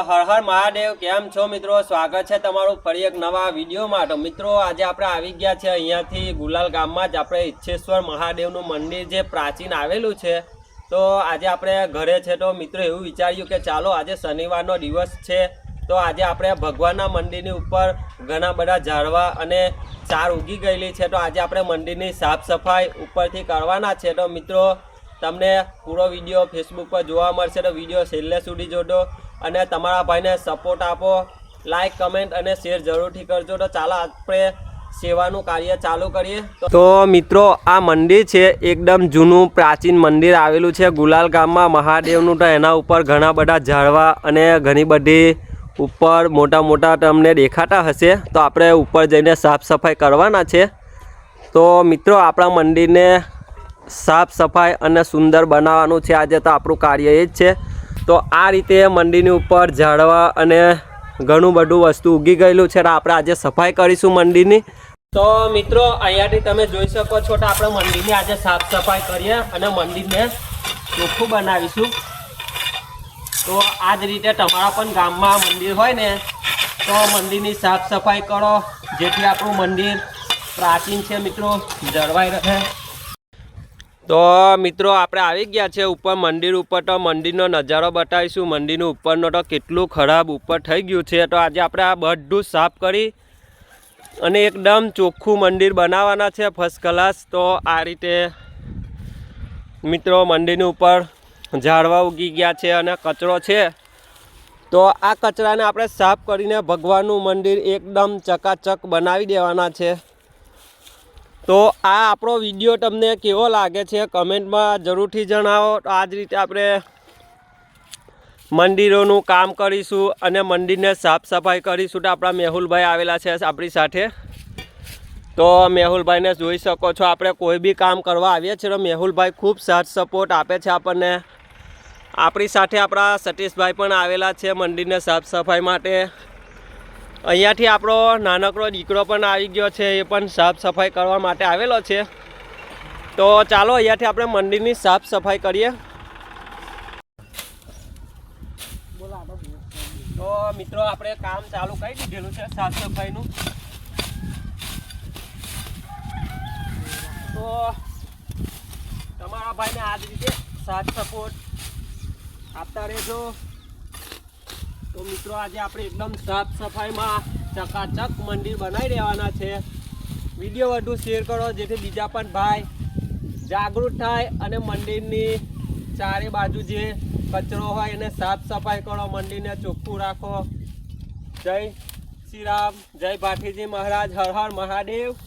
હર હર મહાદેવ। કેમ છો મિત્રો? સ્વાગત છે તમારું ફરી એક નવા વિડીયોમાં। તો મિત્રો આજે આપણે આવી ગયા છે અહીંયાથી ગુલાલ ગામમાં જ આપણે ઈચ્છેશ્વર મહાદેવનું મંદિર જે પ્રાચીન આવેલું છે। તો આજે આપણે ઘરે છે તો મિત્રો એવું વિચાર્યું કે ચાલો આજે શનિવારનો દિવસ છે તો આજે આપણે ભગવાનના મંદિરની ઉપર ઘણા બધા ઝાડવા અને ચાર ઉગી ગયેલી છે તો આજે આપણે મંદિરની સાફ સફાઈ ઉપરથી કરવાના છે। તો મિત્રો તમને પૂરો વિડીયો ફેસબુક પર જોવા મળશે તો વિડીયો છેલ્લે સુધી જોજો અને તમારા ભાઈને સપોર્ટ આપો। લાઈક કમેન્ટ અને શેર જરૂરથી કરજો। તો ચાલો આપણે સેવાનું કાર્ય ચાલુ કરીએ। તો મિત્રો આ મંદિર છે એકદમ જૂનું પ્રાચીન મંદિર આવેલું છે ગુલાલ ગામમાં મહાદેવનું। તો એના ઉપર ઘણા બધા ઝાડવા અને ઘણી બધી ઉપર મોટા મોટા તમને દેખાતા હશે। તો આપણે ઉપર જઈને સાફ સફાઈ કરવાના છે। તો મિત્રો આપણા મંદિરને સાફ સફાઈ અને સુંદર બનાવવાનું છે આજે। તો આપણું કાર્ય એ જ છે। તો આ રીતે મંદિરની ઉપર ઝાડવા અને ઘણું બધું વસ્તુ ઉગી ગયેલું છે તો આપણે આજે સફાઈ કરીશું મંદિરની। તો મિત્રો અહીંયાથી તમે જોઈ શકો છો તો આપણે મંદિરની આજે સાફ સફાઈ કરીએ અને મંદિરને ચોખ્ખું બનાવીશું। તો આ જ રીતે તમારા પણ ગામમાં મંદિર હોય ને તો મંદિરની સાફ સફાઈ કરો જેથી આપણું મંદિર પ્રાચીન છે મિત્રો જળવાઈ રહે। તો મિત્રો આપણે આવી ગયા છે ઉપર મંદિર ઉપર। તો મંદિરનો નજારો બતાવીશું। મંદિરનું ઉપરનો તો કેટલું ખરાબ ઉપર થઈ ગયું છે। તો આજે આપણે આ બધું સાફ કરી અને એકદમ ચોખ્ખું મંદિર બનાવવાના છે ફર્સ્ટ ક્લાસ। તો આ રીતે મિત્રો મંદિરની ઉપર ઝાડવા ઉગી ગયા છે અને કચરો છે તો આ કચરાને આપણે સાફ કરીને ભગવાનનું મંદિર એકદમ ચકાચક બનાવી દેવાના છે। તો આ આપણો વિડીયો તમને કેવો લાગે છે કમેન્ટમાં જરૂરથી જણાવો। તો આ જ રીતે આપણે મંદિરોનું કામ કરીશું અને મંદિરને સાફ સફાઈ કરીશું। તો આપણા મેહુલભાઈ આવેલા છે આપણી સાથે। તો મેહુલભાઈને જોઈ શકો છો આપણે કોઈ બી કામ કરવા આવીએ છીએ તો મેહુલભાઈ ખૂબ સાથ સપોર્ટ આપે છે આપણને। આપણી સાથે આપણા સતીશભાઈ પણ આવેલા છે મંદિરને સાફ સફાઈ માટે। અહીંયાથી આપણો નાનકડો દીકરો પણ આવી ગયો છે એ પણ સાફ સફાઈ કરવા માટે આવેલો છે। તો ચાલો અહીંયાથી આપણે મંદિરની સાફ સફાઈ કરીએ। તો મિત્રો આપણે કામ ચાલુ કરી દીધેલું છે સાફ સફાઈનું। તો તમારા ભાઈને આ જ રીતે સાથ સપોર્ટ આપતા રહેજો। તો મિત્રો આજે આપણે એકદમ સાફ સફાઈમાં ચકાચક મંદિર બનાવી દેવાના છે। વિડીયો વધુ શેર કરો જેથી બીજા પણ ભાઈ જાગૃત થાય અને મંદિરની ચારે બાજુ જે કચરો હોય એને સાફ સફાઈ કરો, મંદિરને ચોખ્ખું રાખો। જય શ્રી રામ, જય ભાટીજી મહારાજ, હર હર મહાદેવ।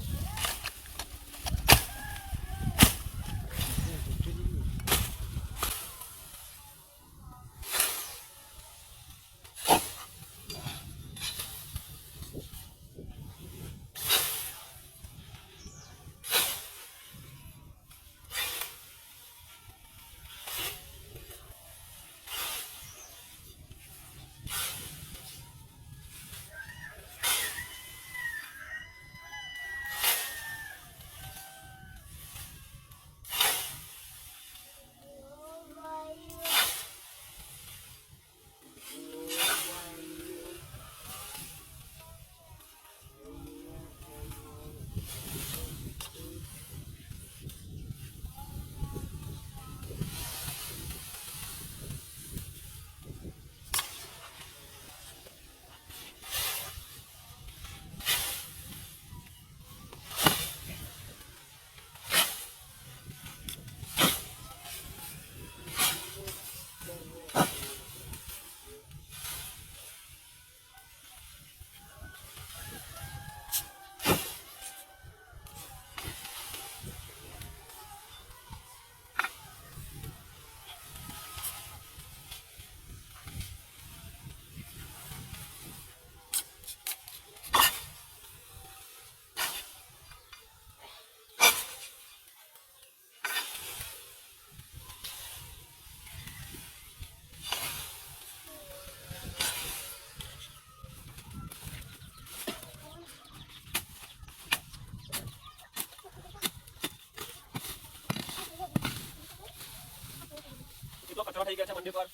કચરો થઈ ગયા છે મંદિર પર।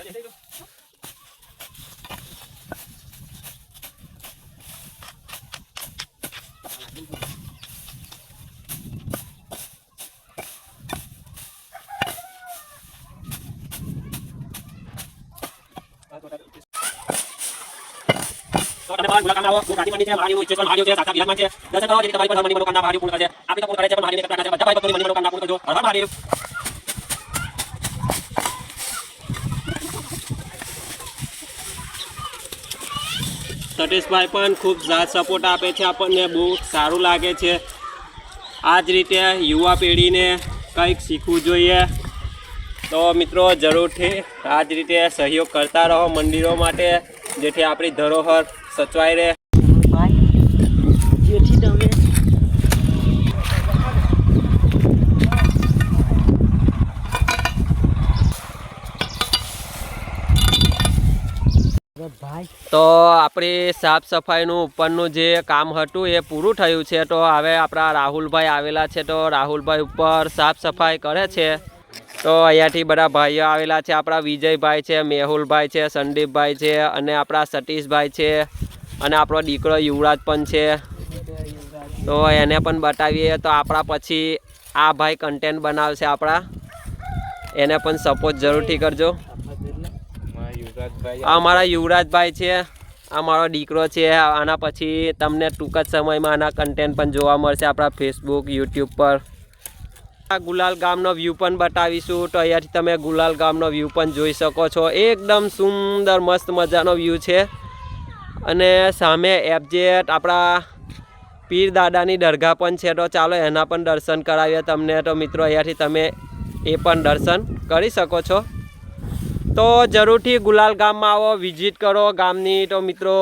તમે ગુલાલ ગામના આવો પ્રાચીન મંદિર છે મહાદેવ ઇચ્છેશ્વર મહાદેવ છે સાક્ષાત વિરાજમાન છે દર્શન કરો જેથી તમારી પણ મનની મનોકામના મહાદેવ પૂર્ણ કરશે આપણે તો પૂર્ણ કરે છે પણ મહાદેવને કરતા છે બધા ભાઈ ભક્તોની મનની મનોકામના પૂર્ણ કરજો હર હર મહાદેવ સતીશભાઈ પણ ખૂબ સાથ સપોર્ટ આપે છે આપણને બહુ સારું લાગે છે આ જ રીતે યુવા પેઢીને કંઈક શીખવું જોઈએ તો મિત્રો જરૂરથી આ જ રીતે સહયોગ કરતા રહો મંદિરો માટે જેથી આપણી ધરોહર સચવાઈ રહે જેથી તમે તો આપણી સાફ સફાઈનું ઉપરનું જે કામ હતું એ પૂરું થયું છે તો હવે આપણા રાહુલભાઈ આવેલા છે તો રાહુલભાઈ ઉપર સાફ સફાઈ કરે છે તો અહીંયાથી બધા ભાઈઓ આવેલા છે આપણા વિજયભાઈ છે મેહુલભાઈ છે સંદીપભાઈ છે અને આપણા સતીશભાઈ છે અને આપણો દીકરો યુવરાજ પણ છે તો એને પણ બતાવીએ તો આપણા પછી આ ભાઈ કન્ટેન્ટ બનાવશે આપણા એને પણ સપોર્ટ જરૂરથી કરજો અમારા યુવરાજભાઈ છે આ મારો દીકરો છે આના પછી તમને ટૂંક જ સમયમાં આના કન્ટેન્ટ પણ જોવા મળશે આપણા ફેસબુક યુટ્યુબ પર આ ગુલાલ ગામનો વ્યૂ પણ બતાવીશું તો અહીંયાથી તમે ગુલાલ ગામનો વ્યૂ પણ જોઈ શકો છો એકદમ સુંદર મસ્ત મજાનો વ્યૂ છે અને સામે એફજેટ આપણા પીર દાદાની દરગાહ પણ છે તો ચાલો એના પણ દર્શન કરાવીએ તમને તો મિત્રો અહીંયાથી તમે એ પણ દર્શન કરી શકો છો તો જરૂરથી ગુલાલ ગામમાં આવો વિઝિટ કરો ગામની તો મિત્રો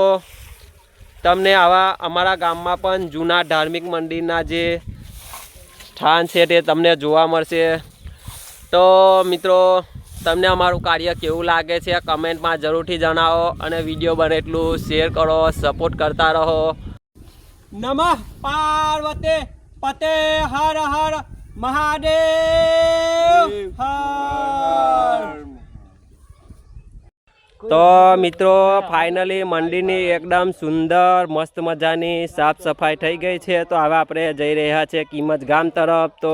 તમને આવા અમારા ગામમાં પણ જૂના ધાર્મિક મંદિરના જે સ્થાન છે તે તમને જોવા મળશે તો મિત્રો તમને અમારું કાર્ય કેવું લાગે છે કમેન્ટમાં જરૂરથી જણાવો અને વિડીયો બને એટલું શેર કરો સપોર્ટ કરતા રહો નમઃ પાર્વતી પતે હર હર મહાદેવ હર તો મિત્રો ફાઇનલી મંદિરની એકદમ સુંદર મસ્ત મજાની સાફ સફાઈ થઈ ગઈ છે તો હવે આપણે જઈ રહ્યા છીએ કિંમત ગામ તરફ તો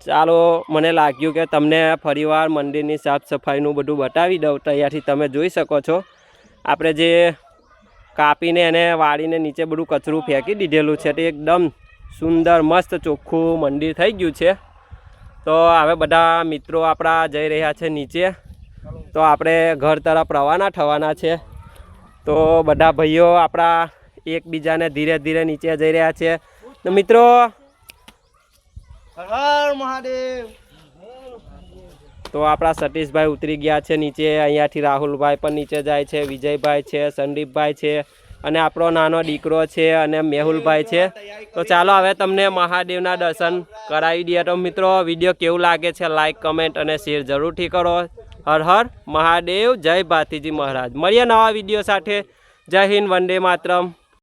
ચાલો મને લાગ્યું કે તમને ફરીવાર મંદિરની સાફ સફાઈનું બધું બતાવી દઉં તો અહીંયાથી તમે જોઈ શકો છો આપણે જે કાપીને એને વાળીને નીચે બધું કચરું ફેંકી દીધેલું છે તે એકદમ સુંદર મસ્ત ચોખ્ખું મંદિર થઈ ગયું છે તો હવે બધા મિત્રો આપણા જઈ રહ્યા છે નીચે તો આપણે ઘર તરફ રવાના થવાના છે તો બધા ભાઈઓ આપણા એકબીજાને ધીરે ધીરે નીચે જઈ રહ્યા છે તો મિત્રો હર હર મહાદેવ તો આપણા સતીશભાઈ ઉતરી ગયા છે નીચે અહીંયાથી રાહુલભાઈ પણ નીચે જાય છે વિજયભાઈ છે સંદીપભાઈ છે અને આપણો નાનો દીકરો છે અને મેહુલભાઈ છે તો ચાલો હવે તમને મહાદેવના દર્શન કરાવી દઈએ તો મિત્રો વિડીયો કેવું લાગે છે લાઈક કમેન્ટ અને શેર જરૂરથી કરો હર હર મહાદેવ જય ભાતીજી મહારાજ મળીએ નવા વિડીયો સાથે જય હિન્દ વંદે માતરમ